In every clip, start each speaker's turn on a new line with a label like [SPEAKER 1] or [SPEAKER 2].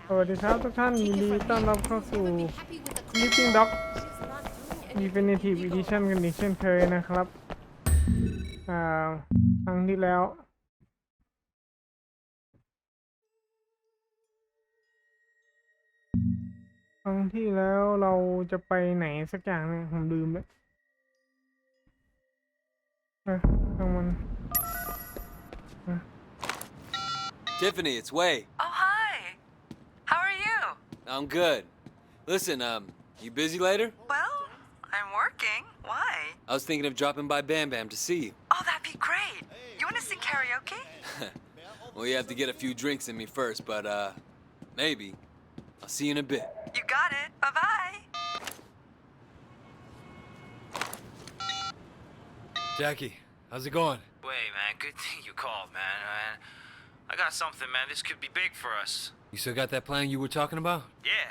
[SPEAKER 1] สวัสดีครับทุกท่านยินดีต้อนรับเข้าสู่ Sleeping Dog Definitive Edition กันอีกเช่นเคยนะครับครั้งที่แล้วเราจะไปไหนสักอย่างนึงผมลืมเลยทางมัน
[SPEAKER 2] Tiffany, it's Wei.
[SPEAKER 3] Oh, hi. How are you?
[SPEAKER 2] I'm good. Listen, you busy later?
[SPEAKER 3] Well, I'm working. Why?
[SPEAKER 2] I was thinking of dropping by Bam Bam to see you.
[SPEAKER 3] Oh, that'd be great. You want to sing karaoke?
[SPEAKER 2] Well, you have to get a few drinks in me first, but, maybe. I'll see you in a bit.
[SPEAKER 3] You got it. Bye-bye.
[SPEAKER 2] Jackie, how's it going?
[SPEAKER 4] Wait, man, good thing you called, man. I got something, man. This could be big for us.
[SPEAKER 2] You still got that plan you were talking about?
[SPEAKER 4] Yeah.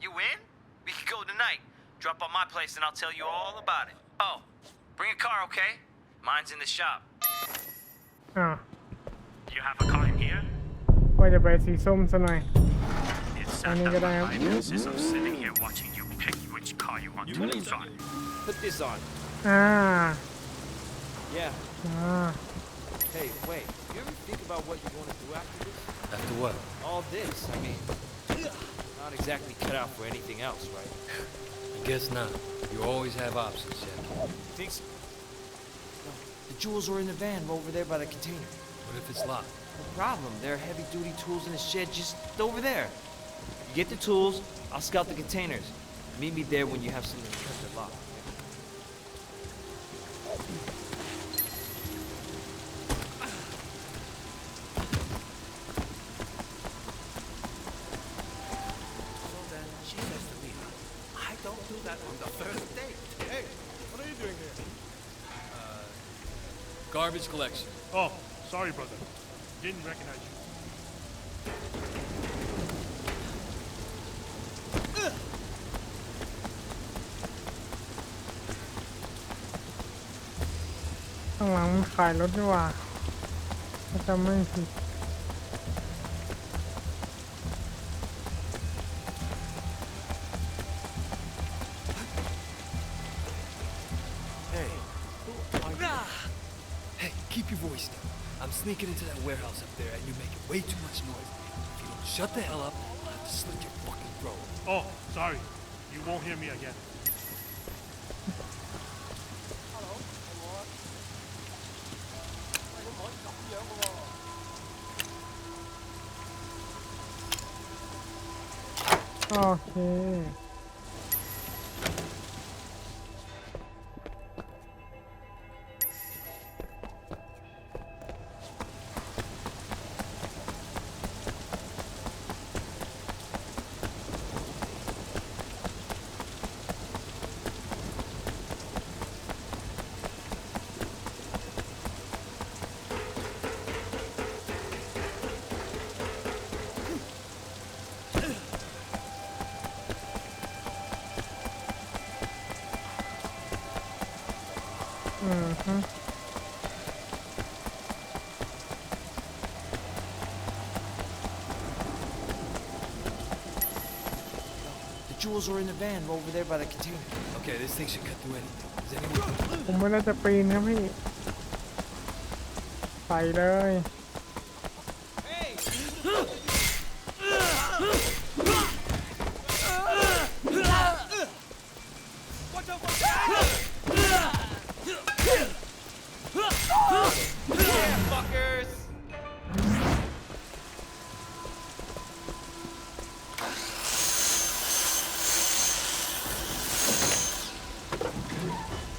[SPEAKER 4] You in? We could go tonight. Drop by my place and I'll tell you all about it. Oh, bring a car, okay? Mine's in the shop.
[SPEAKER 5] You have a car in here?
[SPEAKER 1] ว่าจะไปสีส้มซะหน่อย
[SPEAKER 5] It's
[SPEAKER 1] I need to
[SPEAKER 5] my
[SPEAKER 1] have-
[SPEAKER 5] eyepiece of sitting here watching you pick which car you want to drive.
[SPEAKER 6] Put this on. Yeah. Hey, wait. You ever think about what you want to do after this?
[SPEAKER 2] After what?
[SPEAKER 6] All this. I mean, not exactly cut out for anything else, right?
[SPEAKER 2] I guess not. You always have options, Jackie.
[SPEAKER 6] You think so? No. The jewels are in the van over there by the container.
[SPEAKER 2] What if it's locked?
[SPEAKER 6] No problem. There are heavy-duty tools in the shed just over there. You get the tools, I'll scout the containers. Meet me there when you have something to cut the lock.
[SPEAKER 2] Garbage collection.
[SPEAKER 5] Oh, sorry, brother. Didn't recognize you.
[SPEAKER 1] ข้างหลังมันขายรถด้วยว่าถ้าจำไม่ผิด
[SPEAKER 2] Hey, keep your voice down. I'm sneaking into that warehouse up there and you're making way too much noise. If you don't shut the hell up, I'll have to slit your fucking throat.
[SPEAKER 5] Oh, sorry. You won't hear me again.
[SPEAKER 1] โอเค
[SPEAKER 6] The jewels are in the van over there by the container.
[SPEAKER 2] Okay, this thing should cut through anything. Is anyone...
[SPEAKER 1] ผมไม่น่าจะปีนครับพี่ไปเลย
[SPEAKER 6] Fuckers!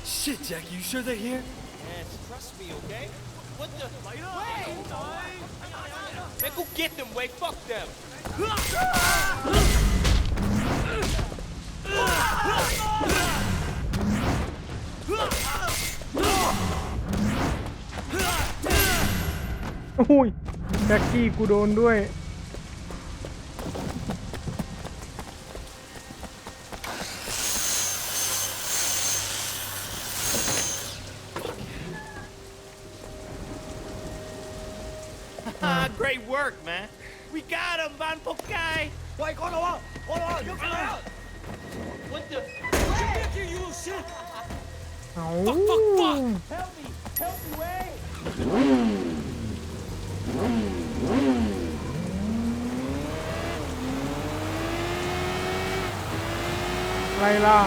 [SPEAKER 2] Shit, Jackie, you sure they're here?
[SPEAKER 6] Man, trust me, okay? What the? Wait! Man, go get them, Wait. Fuck them!
[SPEAKER 1] โอ้ยแจ็คกี้กูโดนด้วย
[SPEAKER 6] Great work, man. We got him, man, guy.
[SPEAKER 1] เอาอะไรล่ะ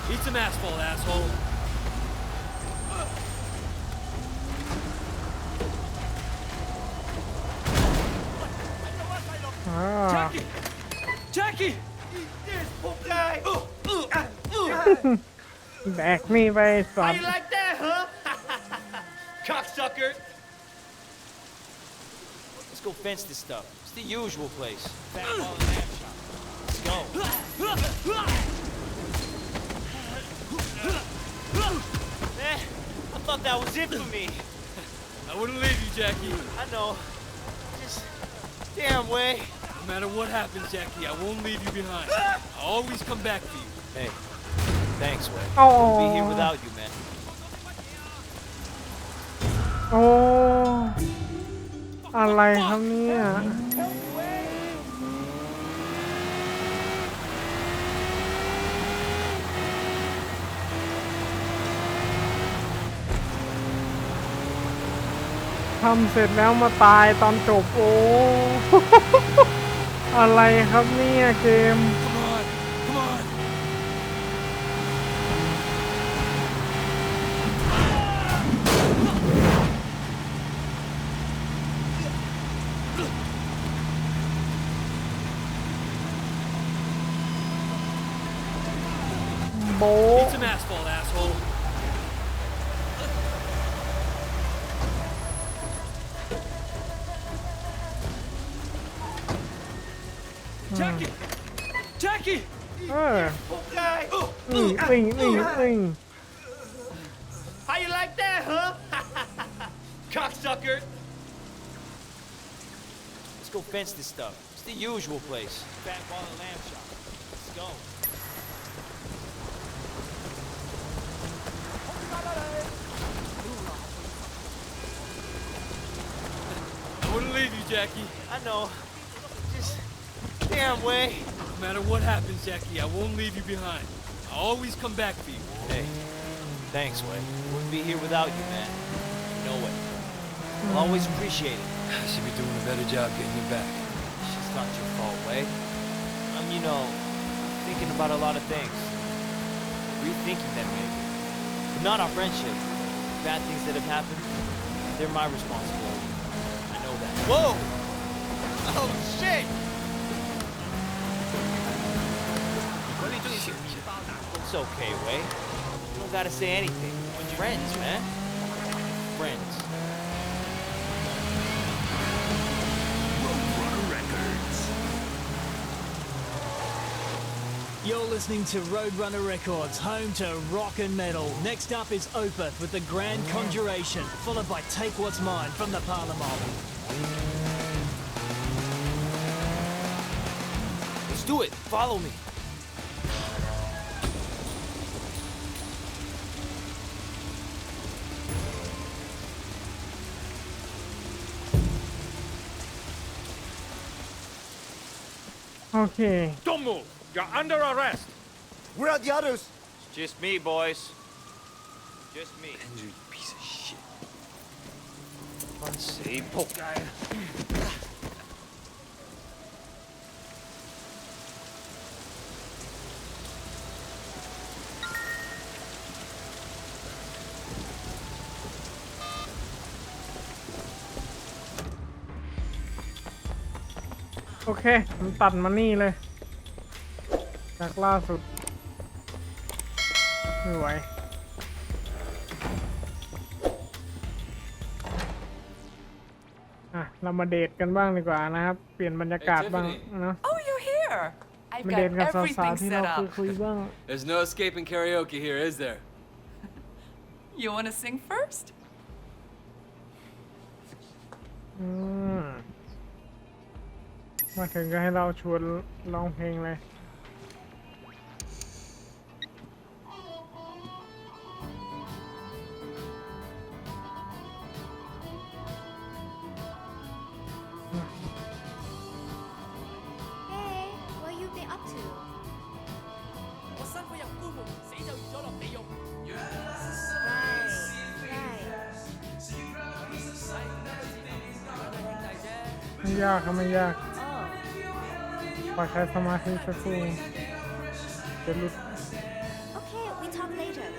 [SPEAKER 2] Eat some asphalt, asshole. Jackie! This poor guy!
[SPEAKER 1] แบกนี่ไปสัต
[SPEAKER 6] How
[SPEAKER 1] ว์
[SPEAKER 6] you like that, huh? Cocksucker! Let's go fence this stuff. It's the usual place. Fat ball and lamb chop. Let's go. Man, I thought that was it for me.
[SPEAKER 2] I wouldn't leave you, Jackie.
[SPEAKER 6] I know. Just damn way.
[SPEAKER 2] No matter what happens, Jackie, I won't leave you behind. I'll always come back for you.
[SPEAKER 6] Hey, thanks, Way.
[SPEAKER 1] อ๋อ
[SPEAKER 6] I'll be here without you, man.
[SPEAKER 1] โอ้อะไรครับเนี่ยทำเสร็จแล้วมาตายตอนจบโอ้ อะไรครับเนี่ยเกม
[SPEAKER 2] Come on, come on.
[SPEAKER 1] โบ
[SPEAKER 2] Eat some asphalt, asshole.
[SPEAKER 1] เออวิ่ง
[SPEAKER 6] How you like that, huh? Cocksucker! Let's go fence this stuff. It's the usual place. Fat ball and lamb chop. Let's go.
[SPEAKER 2] I wouldn't leave you, Jackie.
[SPEAKER 6] I know. Just damn way.
[SPEAKER 2] No matter what happens, Jackie, I won't leave you behind. I'll always come back for you.
[SPEAKER 6] Hey, thanks, Way. Wouldn't be here without you, man. You know it. I'll always appreciate it.
[SPEAKER 2] I should be doing a better job getting you back.
[SPEAKER 6] It's not your fault, Way. You know, thinking about a lot of things. Rethinking them, maybe. But not our friendship. Bad things that have happened, they're my responsibility. I know that. Whoa! Oh, shit! It's okay, Way. You don't gotta say anything. We're friends, man. Friends.
[SPEAKER 7] You're listening to Roadrunner Records, home to rock and metal. Next up is Opeth with the Grand Conjuration, followed by Take What's Mine from the Parliament.
[SPEAKER 6] Let's do it. Follow me.
[SPEAKER 1] Okay.
[SPEAKER 5] Don't move. You're under arrest.
[SPEAKER 8] Where are the others?
[SPEAKER 6] Just me, boys. Just me.
[SPEAKER 2] You piece of shit.
[SPEAKER 6] Say, poke guy.
[SPEAKER 1] Okay, มันตัดมานี่เลย จากล่าสุดไม่ไหวเรามาเดทกันบ้างดีกว่านะครับเปลี่ยนบรรยากาศบ้างเนาะ
[SPEAKER 3] Oh, you're here. I've
[SPEAKER 1] มา
[SPEAKER 3] got
[SPEAKER 1] เดทกับสาว
[SPEAKER 3] everything
[SPEAKER 1] ๆที่
[SPEAKER 3] set
[SPEAKER 1] เรา
[SPEAKER 3] up.
[SPEAKER 1] คุยบ้าง
[SPEAKER 2] There's no escaping karaoke here, is there?
[SPEAKER 3] You want to sing first?
[SPEAKER 1] มาถึงก็ให้เราชวนร้องเพลงเลยไม่ยากครับไม่ยากปล่อยใช้สมาธิสักครู่จะหลุด
[SPEAKER 8] Okay, we talk later.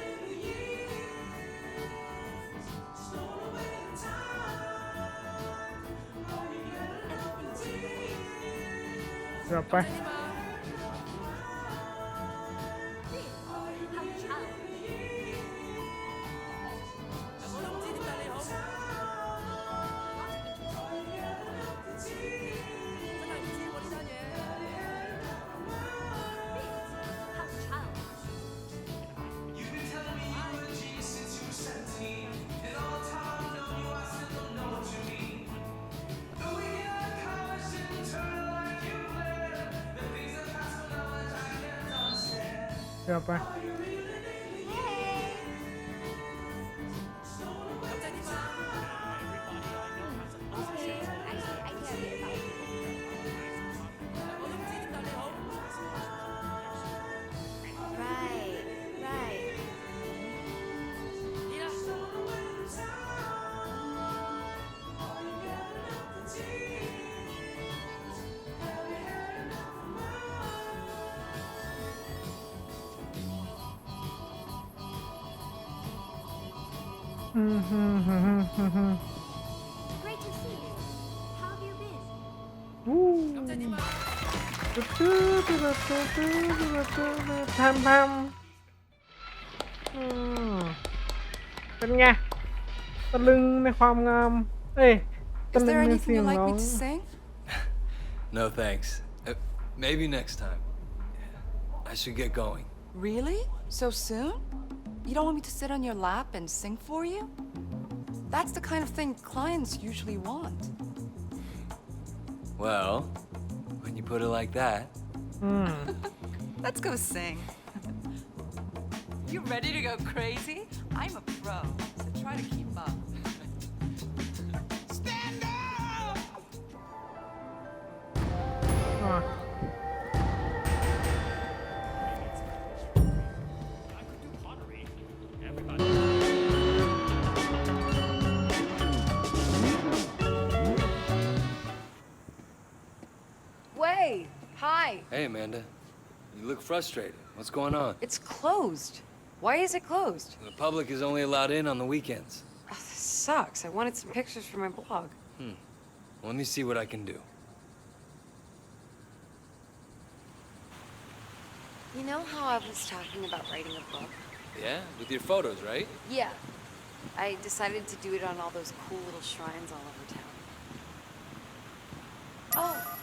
[SPEAKER 1] เดี๋ยวไปเดี๋ยวไป
[SPEAKER 8] Great to see you. How have you been?
[SPEAKER 1] ทำเป็นไงตะลึงในความงามเอ้ยตะ
[SPEAKER 3] Is
[SPEAKER 1] ลึง
[SPEAKER 3] there
[SPEAKER 1] ใน
[SPEAKER 3] anything
[SPEAKER 1] เสียง
[SPEAKER 3] you'd like
[SPEAKER 1] ร้อ
[SPEAKER 3] me
[SPEAKER 1] ง
[SPEAKER 3] to sing?
[SPEAKER 2] No thanks. Maybe next time. I should get going.
[SPEAKER 3] Really? So soon? You don't want me to sit on your lap and sing for you? That's the kind of thing clients usually want.
[SPEAKER 2] Well, when you put it like that.
[SPEAKER 3] Let's go sing. You ready to go crazy? I'm a pro, so try to keep up. Stand up!
[SPEAKER 1] อ่ะ
[SPEAKER 3] Wei, hi.
[SPEAKER 2] Hey, Amanda. You look frustrated. What's going on?
[SPEAKER 3] It's closed. Why is it closed?
[SPEAKER 2] The public is only allowed in on the weekends.
[SPEAKER 3] Oh, this sucks. I wanted some pictures for my blog.
[SPEAKER 2] Well, let me see what I can do.
[SPEAKER 9] You know how I was talking about writing a book?
[SPEAKER 2] Yeah? With your photos, right?
[SPEAKER 9] Yeah. I decided to do it on all those cool little shrines all over town.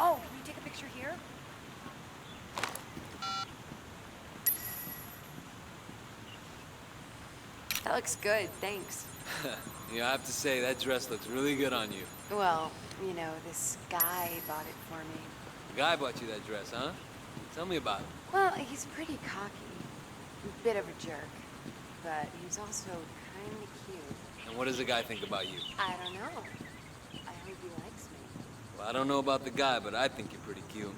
[SPEAKER 9] Oh, can you take a picture here? That looks good, thanks.
[SPEAKER 2] You know, I have to say, that dress looks really good on you.
[SPEAKER 9] Well, you know, this guy bought it for me.
[SPEAKER 2] The guy bought you that dress, huh? Tell me about it.
[SPEAKER 9] Well, he's pretty cocky. A bit of a jerk. But he's also kind of cute.
[SPEAKER 2] And what does the guy think about you?
[SPEAKER 9] I don't know. I hope he likes me.
[SPEAKER 2] Well, I don't know about the guy, but I think you're pretty cute.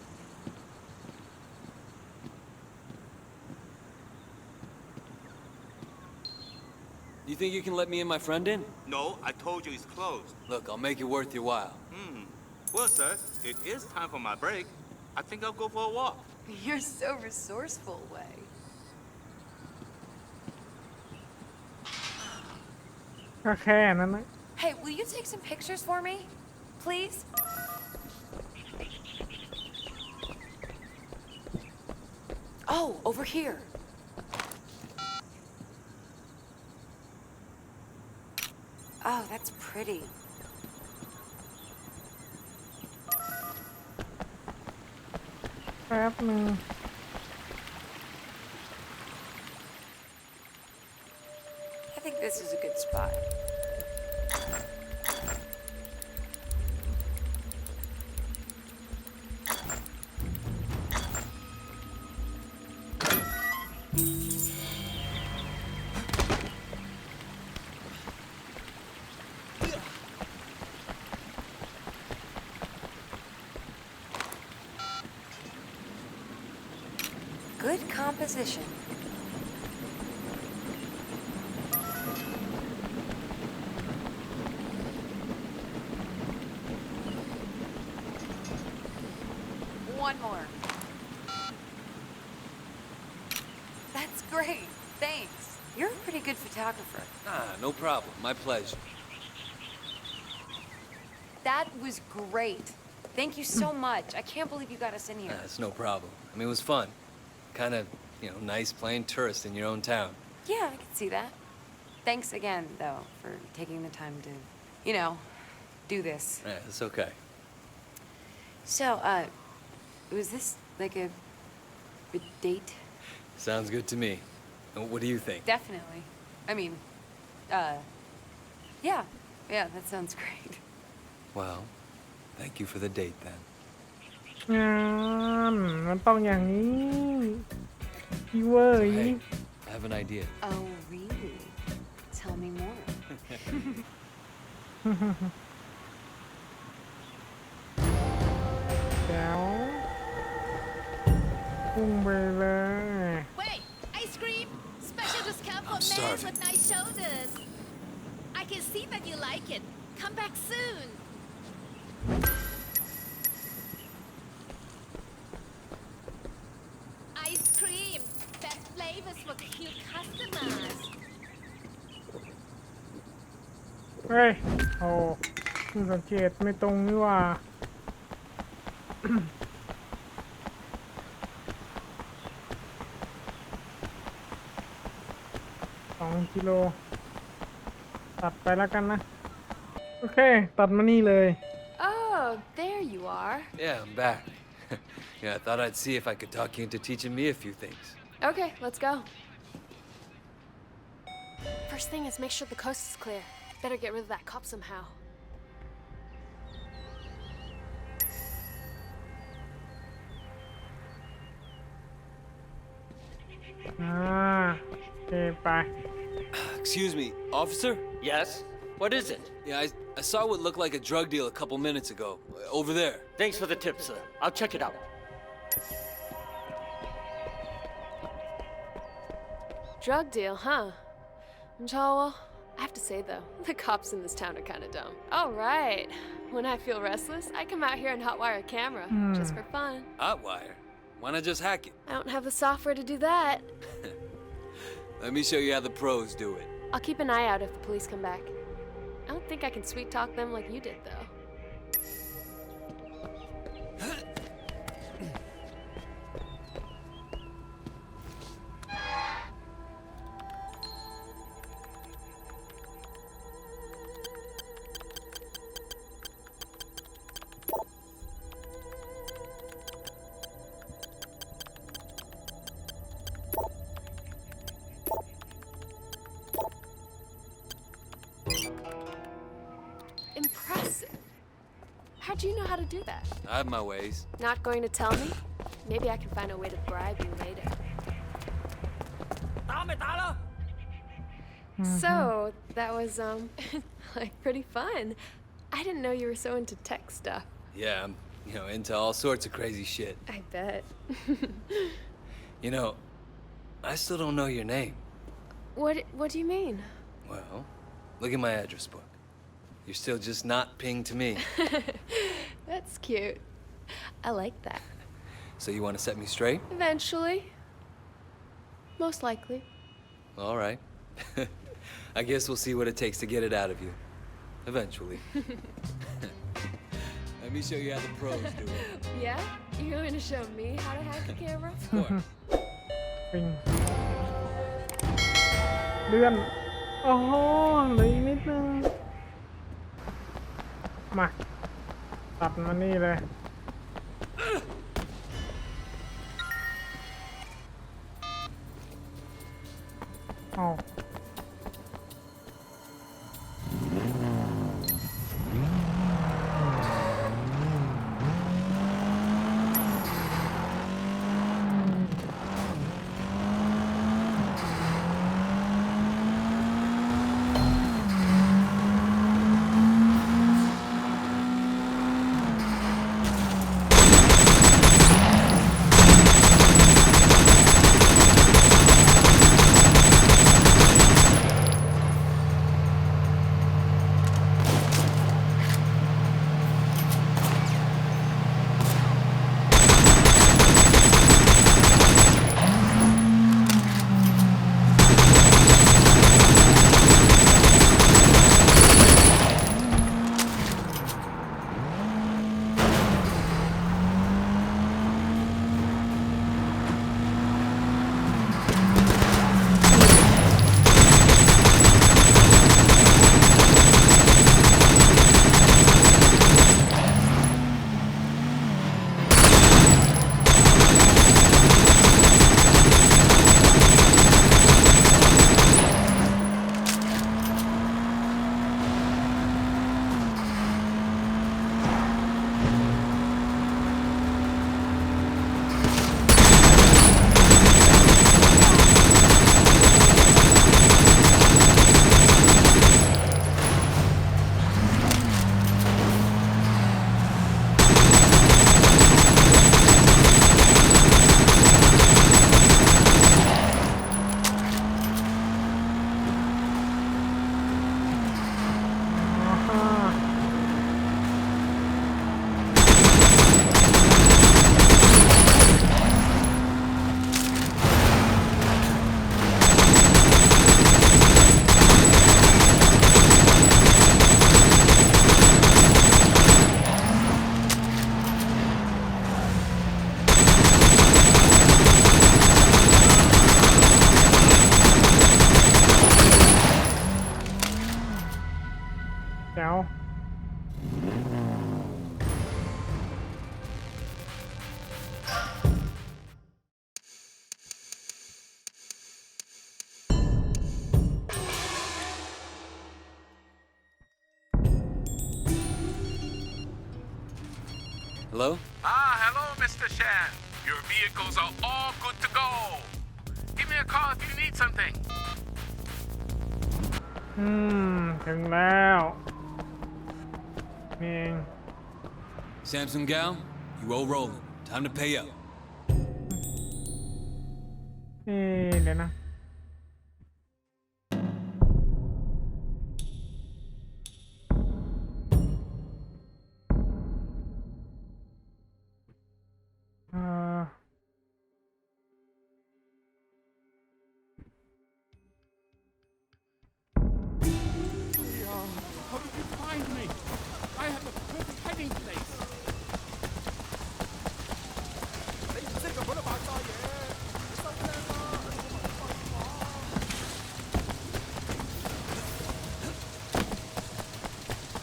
[SPEAKER 2] You think you can let me and my friend in?
[SPEAKER 10] No, I told you it's closed.
[SPEAKER 2] Look, I'll make it worth your while.
[SPEAKER 10] Well, sir, it is time for my break. I think I'll go for a walk.
[SPEAKER 9] You're so resourceful, Wei.
[SPEAKER 1] ก็แค่นั้นนะ
[SPEAKER 9] Hey, will you take some pictures for me? Please?
[SPEAKER 1] ข
[SPEAKER 3] Oh, over here. Oh, that's pretty.
[SPEAKER 1] แป๊บหนึ่ง
[SPEAKER 3] I think this is a good spot. Good composition. One more. That's great. Thanks. You're a pretty good photographer.
[SPEAKER 2] Ah, no problem. My pleasure.
[SPEAKER 3] That was great. Thank you so much. I can't believe you got us in here.
[SPEAKER 2] It's no problem. I mean, it was fun. Kind of, nice playing tourist in your own town.
[SPEAKER 3] Yeah, I can see that. Thanks again, though, for taking the time to, do this.
[SPEAKER 2] Yeah, it's okay.
[SPEAKER 3] So, was this like a date?
[SPEAKER 2] Sounds good to me. And what do you think?
[SPEAKER 3] Definitely. I mean, yeah, that sounds great.
[SPEAKER 2] Well, thank you for the date then.
[SPEAKER 1] มันต้องอย่างนี้พี่เว้ย
[SPEAKER 2] Hey, I have an idea.
[SPEAKER 3] Oh, really? Tell me more.
[SPEAKER 1] แล้วพุ่งไปเลย
[SPEAKER 8] Wait, ice cream! Special discount for
[SPEAKER 2] I'm
[SPEAKER 8] men
[SPEAKER 2] starving.
[SPEAKER 8] with nice shoulders. I can see that you like it. Come back soon. Ice cream, best flavors for cute customers.
[SPEAKER 1] เฮ้ยโอ้คุณสังเกตไม่ตรงนี่ว่า 2 กิโลตัดไปแล้วกันนะ โอเค ตัดมานี่เลย
[SPEAKER 8] Oh, there you are.
[SPEAKER 2] Yeah, I'm back. Yeah, I thought I'd see if I could talk you into teaching me a few things.
[SPEAKER 8] Okay, let's go. First thing is make sure the coast is clear. Better get rid of that cop somehow.
[SPEAKER 1] โอเคไป
[SPEAKER 2] Excuse me, officer?
[SPEAKER 11] Yes? What is it?
[SPEAKER 2] Yeah, I saw what looked like a drug deal a couple minutes ago. Over there.
[SPEAKER 11] Thanks for the tip, sir. I'll check it out.
[SPEAKER 8] Drug deal, huh? Well, I have to say though, the cops in this town are kind of dumb. All right. When I feel restless, I come out here and hotwire a camera, just for fun.
[SPEAKER 2] Hotwire? Why not just hack it?
[SPEAKER 8] I don't have the software to do that.
[SPEAKER 2] Let me show you how the pros do it.
[SPEAKER 8] I'll keep an eye out if the police come back. I don't think I can sweet talk them like you did, though. Impressive. How'd you know how to do that?
[SPEAKER 2] I have my ways.
[SPEAKER 8] Not going to tell me? Maybe I can find a way to bribe you later. So, that was, like, pretty fun. I didn't know you were so into tech stuff.
[SPEAKER 2] Yeah, I'm, into all sorts of crazy shit.
[SPEAKER 8] I bet.
[SPEAKER 2] I still don't know your name.
[SPEAKER 8] What do you mean?
[SPEAKER 2] Well, look at my address book. You're still just not pinged to me.
[SPEAKER 8] That's cute. I like that.
[SPEAKER 2] So you want to set me straight?
[SPEAKER 8] Eventually. Most likely.
[SPEAKER 2] All right. I guess we'll see what it takes to get it out of you. Eventually. Let me show you how the pros do it.
[SPEAKER 8] Yeah? You're going to show me how to hack a camera?
[SPEAKER 2] Of course.
[SPEAKER 1] ปิงเลื่อนโอ้โหเหลืออีกนิดนึงมาตัดมานี่เลยเอาแจ๋ว
[SPEAKER 10] Hello?
[SPEAKER 12] Hello, Mr. Shan. Your vehicles are all good to go. Give me a call if you need something.
[SPEAKER 1] ถึงแล้วนี่เอง
[SPEAKER 2] Samsung gal, you owe rolling. Time to pay up.
[SPEAKER 1] เดี๋ยวนะ
[SPEAKER 12] How did you find me? I have the perfect hiding place.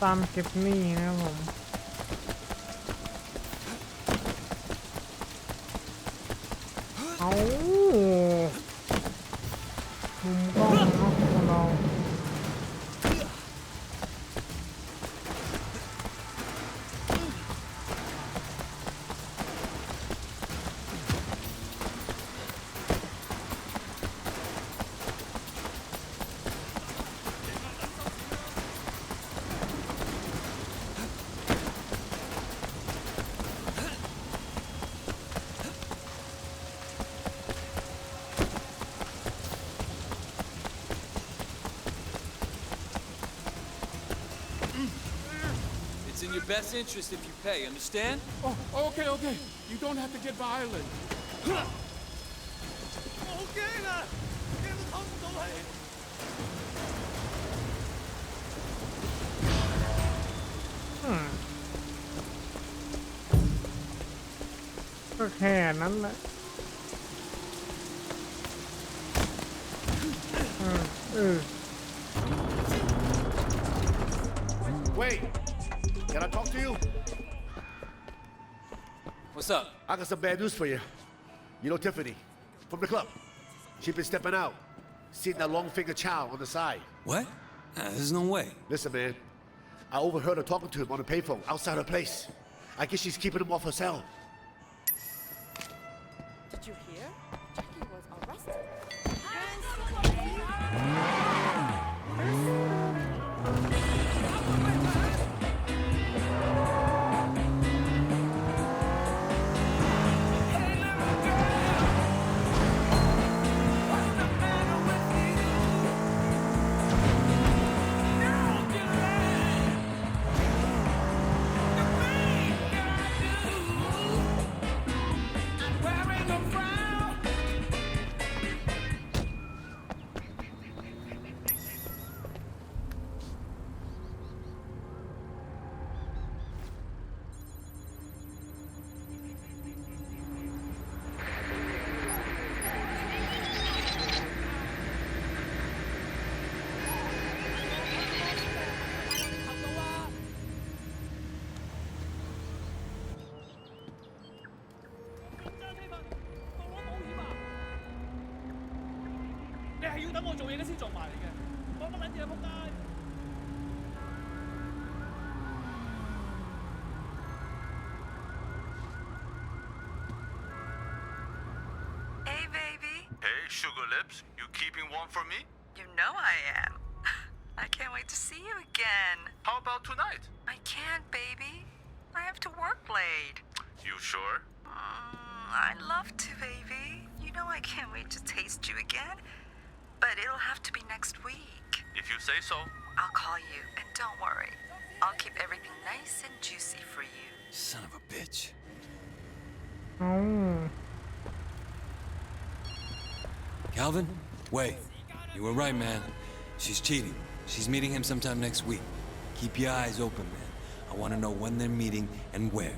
[SPEAKER 1] ตามเก็บหนี้นะครับผมเอามุมกล้องเนาะของเรา
[SPEAKER 2] It's in your best interest if you pay, understand?
[SPEAKER 12] Oh, okay. You don't have to get violent. Okay, now. Get the tongue away.
[SPEAKER 1] ก็แค่นั้นแหละ
[SPEAKER 13] Wait, can I talk to you?
[SPEAKER 10] What's up?
[SPEAKER 13] I got some bad news for you. You know Tiffany from the club. She's been stepping out, seeing that long finger chow on the side.
[SPEAKER 2] What? There's no way.
[SPEAKER 13] Listen, man, I overheard her talking to him on the payphone outside her place. I guess she's keeping him off her cell.
[SPEAKER 3] Did you hear? Jackie was arrested.
[SPEAKER 14] Hey, baby.
[SPEAKER 12] Hey, Sugar Lips, you keeping warm for me?
[SPEAKER 14] You know I am. I can't wait to see you again.
[SPEAKER 12] How about tonight?
[SPEAKER 14] I can't, baby. I have to work late.
[SPEAKER 12] You sure?
[SPEAKER 14] I'd love to, baby. You know I can't wait to taste you again. But it'll have to be next week.
[SPEAKER 12] If you say so.
[SPEAKER 14] I'll call you, and don't worry. I'll keep everything nice and juicy for you.
[SPEAKER 2] Son of a bitch. Calvin? Wait. You were right, man. She's cheating. She's meeting him sometime next week. Keep your eyes open, man. I want to know when they're meeting and where.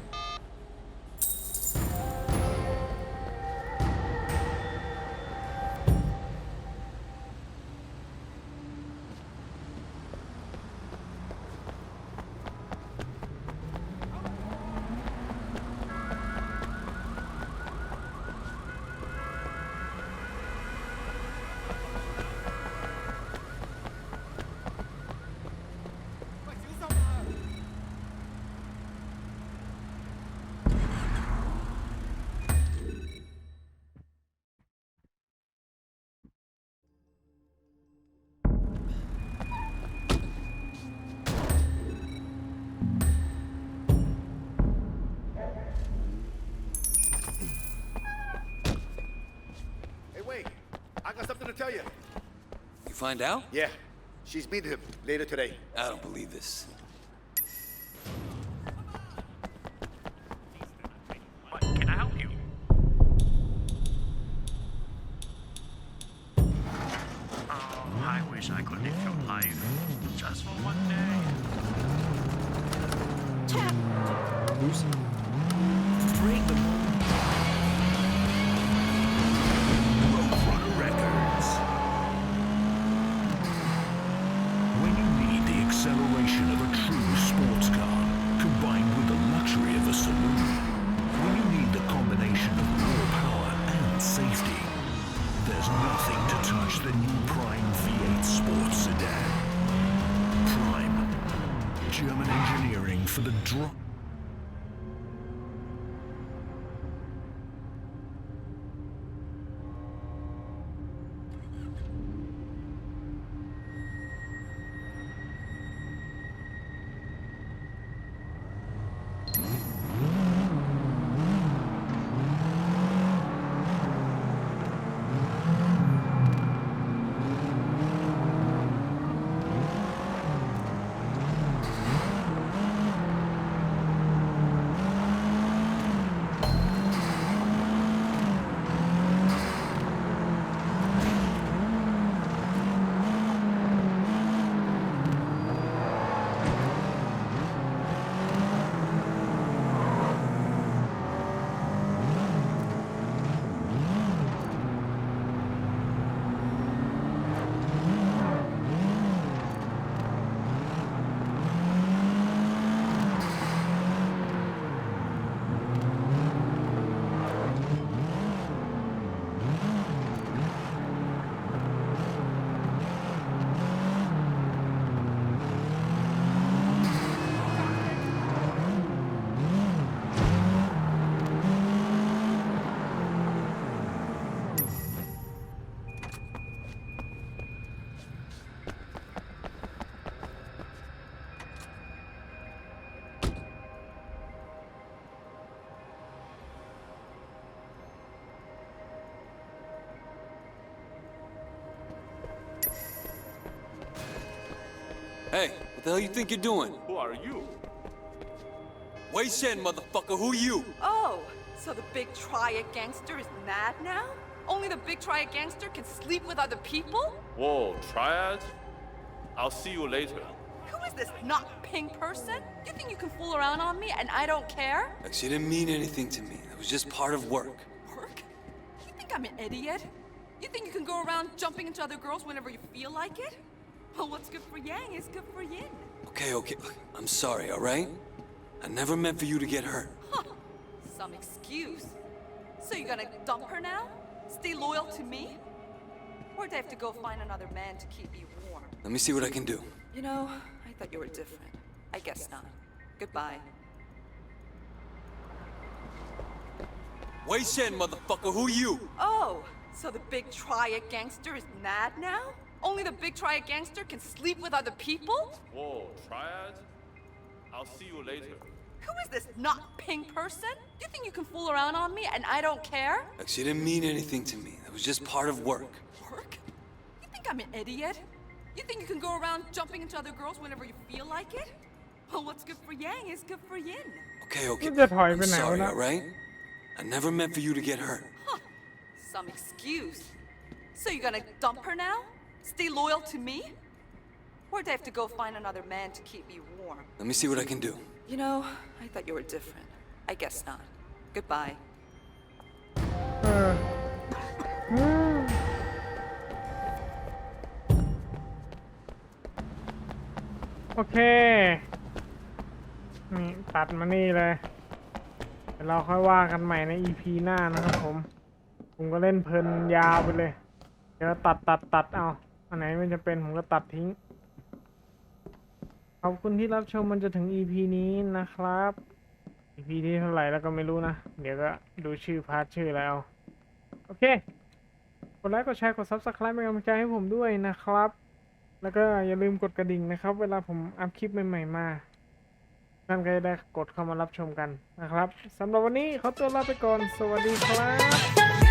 [SPEAKER 13] I got something to tell you.
[SPEAKER 2] You find out?
[SPEAKER 13] Yeah. She's meeting him later today.
[SPEAKER 2] I don't believe this.
[SPEAKER 5] What? Can I help you? Oh, I wish I could live your life. Just for one day.
[SPEAKER 12] Break the Records. When you need the acceleration of a true sports car, combined with the luxury of a saloon, when you need the combination of raw power and safety, there's nothing to touch the new Prime V8 Sports Sedan. Prime. German engineering for the drop.
[SPEAKER 2] Hey, what the hell you think you're doing?
[SPEAKER 10] Who are you?
[SPEAKER 2] Wei Shen, motherfucker, who you?
[SPEAKER 14] Oh, so the big triad gangster is mad now? Only the big triad gangster can sleep with other people?
[SPEAKER 10] Whoa, triad? I'll see you later.
[SPEAKER 14] Who is this not pink person? You think you can fool around on me and I don't care?
[SPEAKER 2] Like, she didn't mean anything to me. It was just part of work.
[SPEAKER 14] Work? You think I'm an idiot? You think you can go around jumping into other girls whenever you feel like it? Well, what's good for Yang is good for Yin.
[SPEAKER 2] Okay. I'm sorry, all right? I never meant for you to get hurt.
[SPEAKER 14] Huh. Some excuse. So you're gonna dump her now? Stay loyal to me? Or do I have to go find another man to keep you warm?
[SPEAKER 2] Let me see what I can do.
[SPEAKER 14] You know, I thought you were different. I guess not. Goodbye.
[SPEAKER 2] Wei Shen, motherfucker, who you?
[SPEAKER 14] Oh, so the big triad gangster is mad now? Only the big triad gangster can sleep with other people?
[SPEAKER 10] Whoa, triad? I'll see you later.
[SPEAKER 14] Who is this not pink person? You think you can fool around on me and I don't care?
[SPEAKER 2] Like, she didn't mean anything to me. It was just part of work.
[SPEAKER 14] Work? You think I'm an idiot? You think you can go around jumping into other girls whenever you feel like it? Well, what's good for Yang is good for Yin.
[SPEAKER 2] Okay.
[SPEAKER 1] I'm
[SPEAKER 2] sorry, all right? I never meant for you to get hurt.
[SPEAKER 14] Huh. Some excuse. So you're gonna dump her now? Stay loyal to me? Or do I have to go find another man to keep me warm?
[SPEAKER 2] Let me see what I can do.
[SPEAKER 14] You know, I thought you were different. I guess not. Goodbye.
[SPEAKER 1] โอเคนี่ตัดมานี่เลยเดี๋ยวเราค่อยว่ากันใหม่ใน EP หน้านะครับผมก็เล่นเพลินยาวไปเลยเดี๋ยวตัดเอาอันไหนไม่จำเป็นผมก็ตัดทิ้งขอบคุณที่รับชมมันจะถึง EP นี้นะครับ EP ที่เท่าไหร่แล้วก็ไม่รู้นะเดี๋ยวก็ดูชื่อพาร์ทชื่อแล้วโอเคกดไลค์กดแชร์กด Subscribe เป็นกำลังใจให้ผมด้วยนะครับแล้วก็อย่าลืมกดกระดิ่งนะครับเวลาผมอัพคลิปใหม่ๆมาท่านก็จะได้กดเข้ามารับชมกันนะครับสำหรับวันนี้ขอตัวลาไปก่อนสวัสดีครับ